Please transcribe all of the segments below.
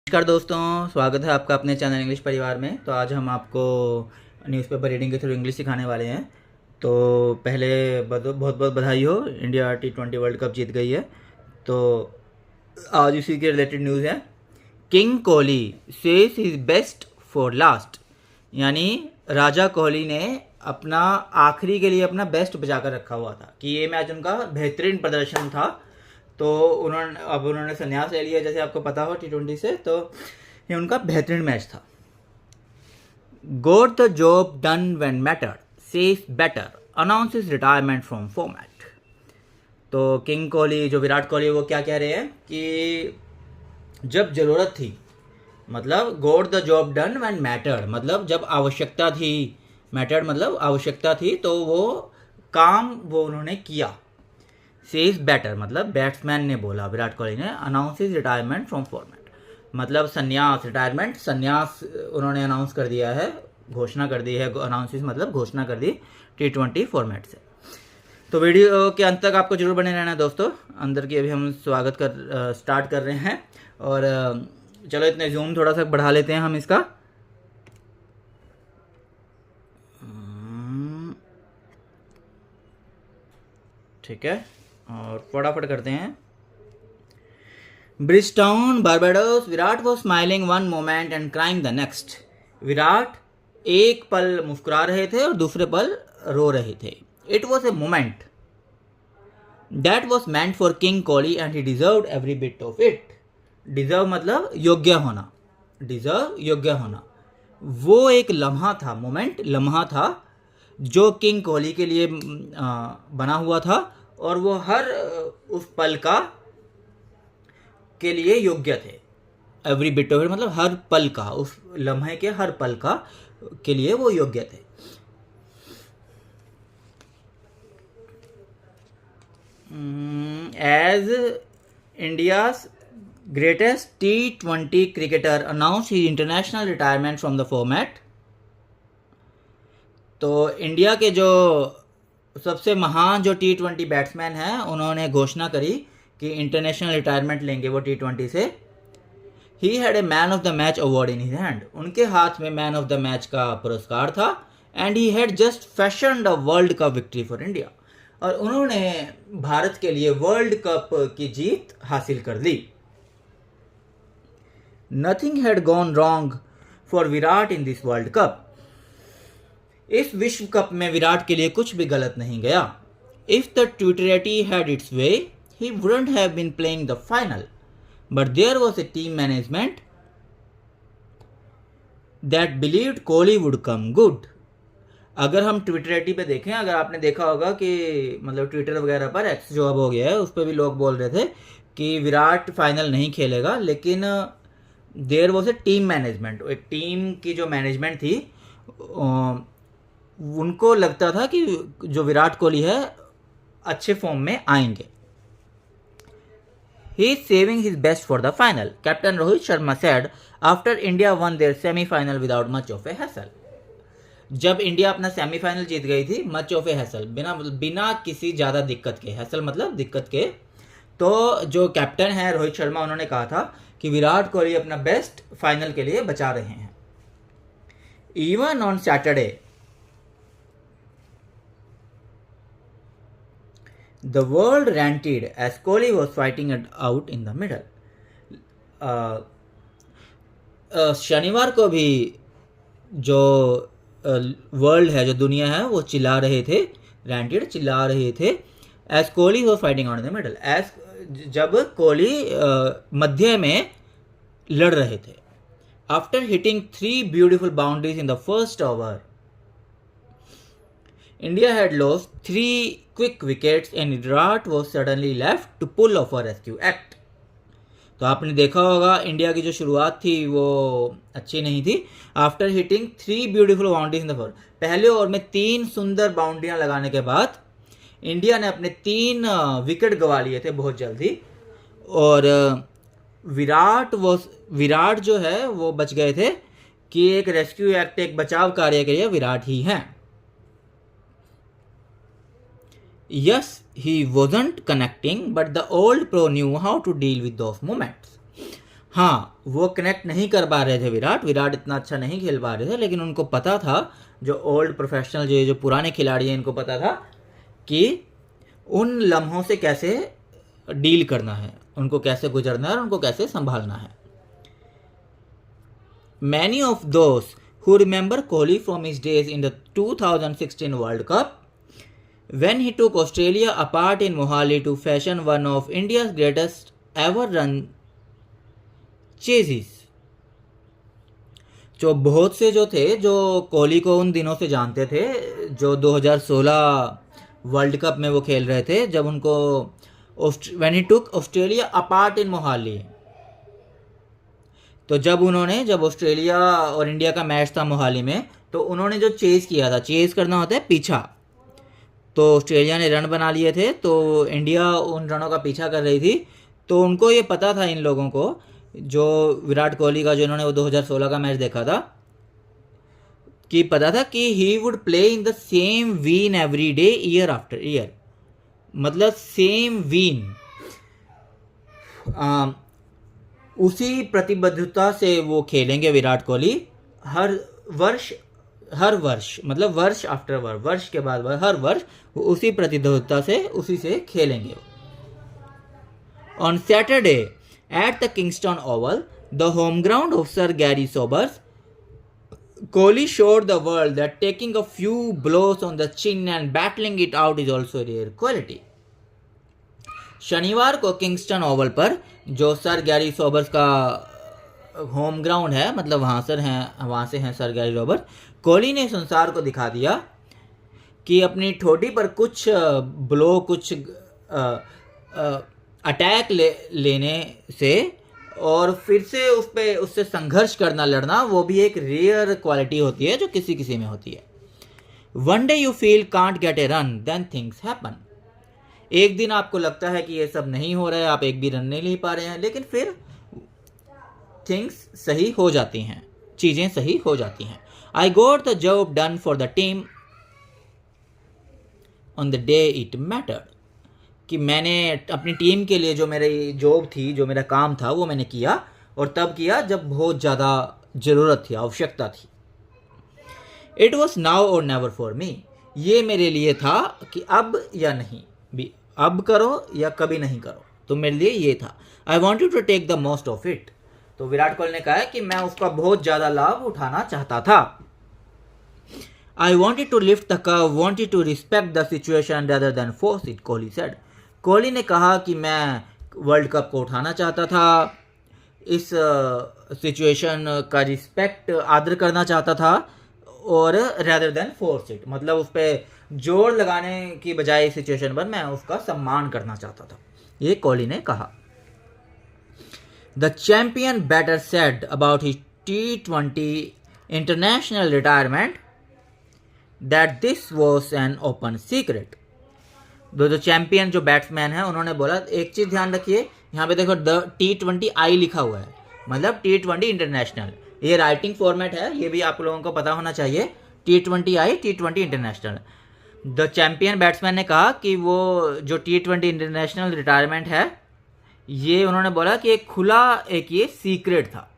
नमस्कार दोस्तों, स्वागत है आपका अपने चैनल इंग्लिश परिवार में। तो आज हम आपको न्यूज़पेपर रीडिंग के थ्रू इंग्लिश सिखाने वाले हैं। तो पहले बहुत बहुत बधाई हो, इंडिया T20 वर्ल्ड कप जीत गई है। तो आज इसी के रिलेटेड न्यूज़ है। King Kohli says his best for last, यानी राजा कोहली ने अपना आखिरी के लिए अपना बेस्ट बचा कर रखा हुआ था कि ये मैच उनका बेहतरीन प्रदर्शन था। तो उन्होंने संन्यास ले लिया, जैसे आपको पता हो T20 से। तो ये उनका बेहतरीन मैच था। गोट the job done when matter says better announces retirement from format. तो किंग कोहली, जो विराट कोहली, वो क्या कह रहे हैं कि जब ज़रूरत थी, मतलब गोट the job done when mattered, मतलब जब आवश्यकता थी, मैटर्ड मतलब आवश्यकता थी, तो वो काम वो उन्होंने किया। सेज बेटर मतलब बैट्समैन ने बोला, विराट कोहली ने। अनाउंसेस रिटायरमेंट फ्रॉम फॉर्मेट मतलब संन्यास, रिटायरमेंट, संन्यास उन्होंने अनाउंस कर दिया है, घोषणा कर दी है। अनाउंसेस मतलब घोषणा कर दी T20 फॉर्मेट से। तो वीडियो के अंत तक आपको जरूर बने रहना है दोस्तों। अंदर की अभी हम स्टार्ट कर रहे हैं। और चलो इतने जूम थोड़ा सा बढ़ा लेते हैं हम इसका। ठीक है, और फटाफट करते हैं। Bridgetown, Barbados, Virat was smiling one moment and crying the next. Virat एक पल मुस्कुरा रहे थे और दूसरे पल रो रहे थे। It was a moment that was meant for king Kohli and he deserve every bit of it. Deserve मतलब योग्य होना, डिजर्व योग्य होना। वो एक लम्हा था, मोमेंट लम्हा था जो किंग कोहली के लिए बना हुआ था, और वो हर उस पल का के लिए योग्य थे। एवरी बिट ऑफ इट मतलब हर पल का, उस लम्हे के हर पल का के लिए वो योग्य थे। As India's greatest T20 cricketer announce he international retirement from the format. तो इंडिया के जो सबसे महान जो T20 बैट्समैन हैं, उन्होंने घोषणा करी कि इंटरनेशनल रिटायरमेंट लेंगे वो T20 से। He had a man of the match award in his hand, उनके हाथ में मैन ऑफ द मैच का पुरस्कार था। And he had just fashioned a world cup victory for India, और उन्होंने भारत के लिए वर्ल्ड कप की जीत हासिल कर ली। Nothing had gone wrong for Virat in this world cup, इस विश्व कप में विराट के लिए कुछ भी गलत नहीं गया। If the T20 had it's way he wouldn't have been playing the final, but there was a team management that believed Kohli would come good. अगर हम T20 पे देखें, अगर आपने देखा होगा कि मतलब ट्विटर वगैरह पर, एक्स जो अब हो गया है, उस पर भी लोग बोल रहे थे कि विराट फाइनल नहीं खेलेगा, लेकिन there was a team management, एक टीम की जो मैनेजमेंट थी, उनको लगता था कि जो विराट कोहली है अच्छे फॉर्म में आएंगे। He is saving his best for the final, Captain Rohit Sharma said after India won their semi-final without much of a hassle. जब इंडिया अपना सेमीफाइनल जीत गई थी, मच ऑफ ए हैसल, बिना किसी ज़्यादा दिक्कत के, हैसल मतलब दिक्कत के, तो जो कैप्टन है रोहित शर्मा, उन्होंने कहा था कि विराट कोहली अपना बेस्ट फाइनल के लिए बचा रहे हैं। Even on Saturday the world ranted as Kohli was fighting it out in the middle. शनिवार को भी जो वर्ल्ड है, जो दुनिया है, वो चिल्ला रहे थे, रैंटेड चिल्ला रहे थे, as Kohli was fighting out in the middle, as जब कोहली मध्य में लड़ रहे थे। After hitting 3 beautiful boundaries in the first over, India had lost 3 quick wickets and Virat was suddenly left to pull off a rescue act. तो आपने देखा होगा इंडिया की जो शुरुआत थी वो अच्छी नहीं थी। After hitting 3 beautiful boundaries in the first, पहले ओवर में 3 सुंदर बाउंड्रियां लगाने के बाद इंडिया ने अपने 3 विकेट गंवा लिए थे बहुत जल्दी, और विराट जो है वो बच गए थे कि एक रेस्क्यू एक्ट, एक बचाव कार्य के लिए विराट ही हैं। Yes, he wasn't connecting, but the old pro knew how to deal with those moments. हाँ, वो कनेक्ट नहीं कर पा रहे थे विराट इतना अच्छा नहीं खेल पा रहे थे, लेकिन उनको पता था, जो ओल्ड प्रोफेशनल जो पुराने खिलाड़ी हैं, इनको पता था कि उन लम्हों से कैसे डील करना है, उनको कैसे गुजरना है और उनको कैसे संभालना है. Many of those who remember Kohli from his days in the 2016 World Cup, when he took Australia apart in Mohali to fashion one of India's greatest ever run chases. जो बहुत से जो थे, जो कोहली को उन दिनों से जानते थे, जो 2016 वर्ल्ड कप में वो खेल रहे थे, जब उनको when he took Australia apart in Mohali, तो जब ऑस्ट्रेलिया और इंडिया का मैच था मोहाली में, तो उन्होंने जो चेज़ किया था, चेज़ करना होता है पीछा, तो ऑस्ट्रेलिया ने रन बना लिए थे, तो इंडिया उन रनों का पीछा कर रही थी. तो उनको ये पता था, इन लोगों को, जो विराट कोहली का, जो इन्होंने वो 2016 का मैच देखा था, कि पता था कि he would play in the same vein every day year after year. मतलब सेम वीन, उसी प्रतिबद्धता से वो खेलेंगे विराट कोहली हर वर्ष, मतलब वर्ष आफ्टर वर्ष के बाद हर वर्ष वो उसी प्रतिबद्धता से, उसी से खेलेंगे. On Saturday at the Kingston Oval, the home ground of sir Garry Sobers, Kohli showed the world that taking a few blows on the chin and battling it out is also rare quality. शनिवार को Kingston Oval पर, जो sir Garry Sobers का home ground है, मतलब वहाँ से हैं सर गैरी सोबर्स, कोहली ने संसार को दिखा दिया कि अपनी ठोडी पर कुछ ब्लो, कुछ अटैक लेने से और फिर से उससे संघर्ष करना, लड़ना, वो भी एक रेयर क्वालिटी होती है जो किसी में होती है. One day you feel can't get a run, then things happen. एक दिन आपको लगता है कि ये सब नहीं हो रहा है, आप एक भी रन नहीं ले पा रहे हैं, लेकिन फिर थिंग्स सही हो जाती हैं, चीज़ें सही हो जाती हैं. I got the job done for the team on the day it mattered. कि मैंने अपनी टीम के लिए जो मेरी जॉब थी, जो मेरा काम था, वो मैंने किया, और तब किया जब बहुत ज़्यादा ज़रूरत थी, आवश्यकता थी. इट वॉज नाउ और नेवर फॉर मी. ये मेरे लिए था कि अब या नहीं, भी अब करो या कभी नहीं करो, तो मेरे लिए ये था. I wanted to take the most of it. तो विराट कोहली ने कहा है कि मैं उसका बहुत ज़्यादा लाभ उठाना चाहता था. I wanted to lift the cup, wanted to respect the situation rather than force it, Kohli said. Kohli ने कहा कि मैं वर्ल्ड कप को उठाना चाहता था, इस सिचुएशन का रिस्पेक्ट, आदर करना चाहता था, और रेदर देन फोर्स इट, मतलब उस पर जोर लगाने की बजाय इस सिचुएशन पर मैं उसका सम्मान करना चाहता था. ये कोहली ने कहा. The champion batter said about his T20 international retirement that this was an open secret. जो चैंपियन, जो बैट्समैन है, उन्होंने बोला, एक चीज़ ध्यान रखिए, यहाँ पे देखो T20I लिखा हुआ है, मतलब T20 इंटरनेशनल. ये राइटिंग फॉर्मेट है, ये भी आप लोगों को पता होना चाहिए. T20I, T20 international. The champion batsman ने कहा कि वो जो T20 इंटरनेशनल रिटायरमेंट है, ये उन्होंने बोला कि एक खुला, एक ये सीक्रेट था.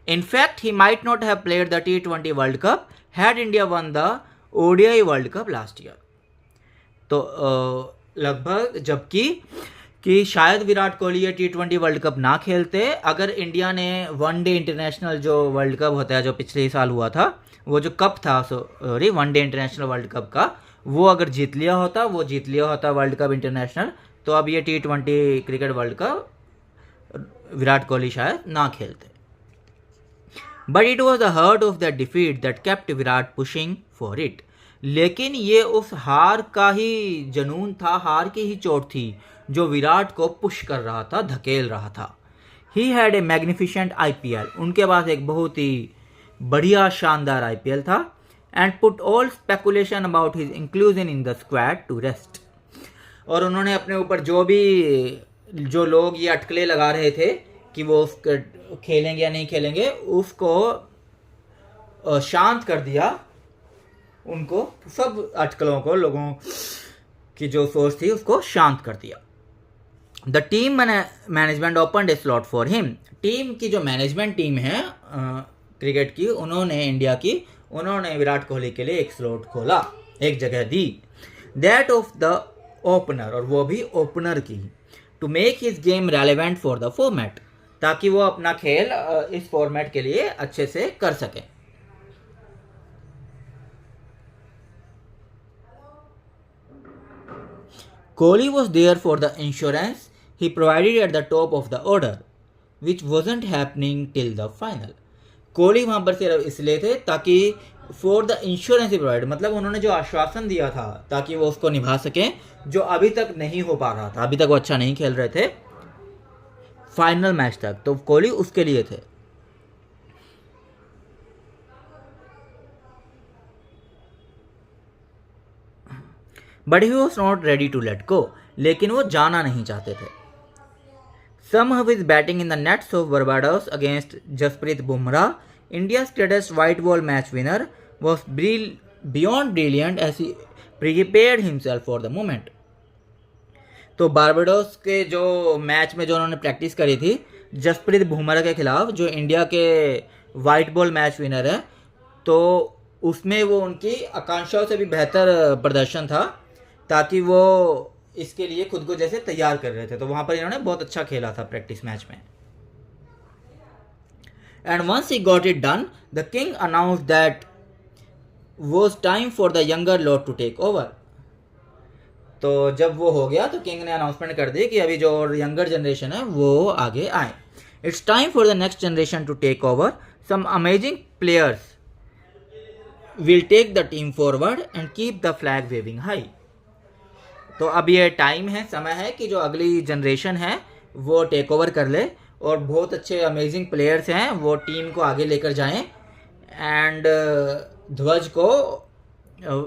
In fact he might not have played the T20 world cup had India one the ODI world cup last year. तो लगभग, जबकि कि शायद विराट कोहली ये T20 वर्ल्ड कप ना खेलते अगर इंडिया ने वनडे इंटरनेशनल, जो वर्ल्ड कप होता है, जो पिछले साल हुआ था, वो जो कप था, sorry, one day international world cup का, वो अगर जीत लिया होता वर्ल्ड कप इंटरनेशनल, तो अब ये T20 cricket world cup Virat Kohli शायद ना खेलते. But it was the hurt of the defeat that kept Virat pushing for it. लेकिन ये उस हार का ही जनून था, हार की ही चोट थी, जो विराट को पुश कर रहा था, धकेल रहा था. He had a magnificent IPL. उनके पास एक बहुत ही बढ़िया, शानदार IPL था. And put all speculation about his inclusion in the squad to rest. और उन्होंने अपने ऊपर जो लोग ये अटकलें लगा रहे थे कि वो खेलेंगे या नहीं खेलेंगे, उसको शांत कर दिया. उनको, सब अटकलों को, लोगों की जो सोच थी, उसको शांत कर दिया. The team management open A slot for him. Team की जो मैनेजमेंट टीम है क्रिकेट की, उन्होंने इंडिया की, उन्होंने विराट कोहली के लिए एक स्लॉट खोला, एक जगह दी। दैट ऑफ द ओपनर, और वो भी ओपनर की, to make his game relevant for the format, ताकि वो अपना खेल इस फॉर्मेट के लिए अच्छे से कर सके। Kohli was there for the insurance he provided at the top of the order, which wasn't happening till the final. Kohli वहां पर सिर्फ इसलिए थे ताकि for the insurance he provide, मतलब उन्होंने जो आश्वासन दिया था ताकि वो उसको निभा सकें, जो अभी तक नहीं हो पा रहा था, अभी तक वो अच्छा नहीं खेल रहे थे फाइनल मैच तक, तो कोहली उसके लिए थे। But he was not ready to let go, लेकिन वो जाना नहीं चाहते थे। Some of his batting in the nets of Barbados against Jasprit Bumrah, India's greatest white ball match winner, was beyond brilliant as he prepared himself for the moment. तो Barbados के जो match में जो उन्होंने प्रैक्टिस करी थी जसप्रीत बुमराह के खिलाफ, जो इंडिया के वाइट बॉल मैच विनर है, तो उसमें वो उनकी आकांक्षाओं से भी बेहतर प्रदर्शन था, ताकि वो इसके लिए खुद को जैसे तैयार कर रहे थे। तो वहां पर इन्होंने बहुत अच्छा खेला था प्रैक्टिस मैच में। And once he got it done, the king announced that was time for the younger lot to take over. तो जब वो हो गया तो किंग ने अनाउंसमेंट कर दी कि अभी जो यंगर जनरेशन है वो आगे आए। It's time for the next generation to take over, some amazing players will take the team forward and keep the flag waving high. तो अब ये टाइम है, समय है कि जो अगली जनरेशन है वो टेक ओवर कर ले, और बहुत अच्छे अमेजिंग प्लेयर्स हैं वो टीम को आगे लेकर जाएं एंड ध्वज को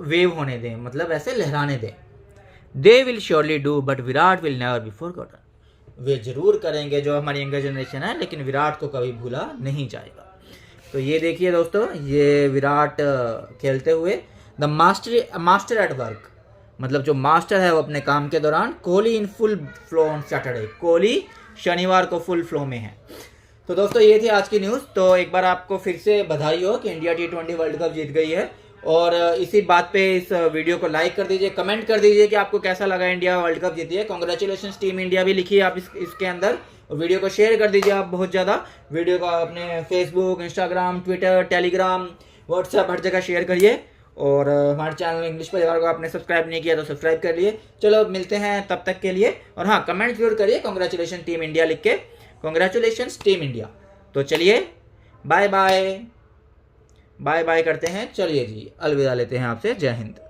वेव होने दें, मतलब ऐसे लहराने दें। They will surely do but Virat will never be forgotten. वे जरूर करेंगे जो हमारी यंगर जनरेशन है, लेकिन विराट को कभी भूला नहीं जाएगा। तो ये देखिए दोस्तों, ये विराट खेलते हुए द मास्टर एट वर्क, मतलब जो मास्टर है वो अपने काम के दौरान। Kohli in full flow on Saturday, Kohli शनिवार को फुल फ्लो में है। तो दोस्तों ये थी आज की न्यूज़। तो एक बार आपको फिर से बधाई हो कि इंडिया T20 वर्ल्ड कप जीत गई है, और इसी बात पे इस वीडियो को लाइक कर दीजिए, कमेंट कर दीजिए कि आपको कैसा लगा इंडिया वर्ल्ड कप जीती है। कॉन्ग्रेचुलेशन टीम इंडिया भी लिखिए आप इसके अंदर, और वीडियो को शेयर कर दीजिए आप बहुत ज़्यादा। वीडियो को अपने Facebook, Instagram, Twitter, Telegram, WhatsApp हर जगह शेयर करिए। और हमारे चैनल इंग्लिश परिवार को आपने सब्सक्राइब नहीं किया तो सब्सक्राइब कर लिए। चलो मिलते हैं तब तक के लिए, और हाँ कमेंट जरूर करिए कॉन्ग्रेचुलेशन टीम इंडिया लिख के, कॉन्ग्रेचुलेशन टीम इंडिया। तो चलिए बाय बाय, बाय बाय करते हैं, चलिए जी अलविदा लेते हैं आपसे, जय हिंद।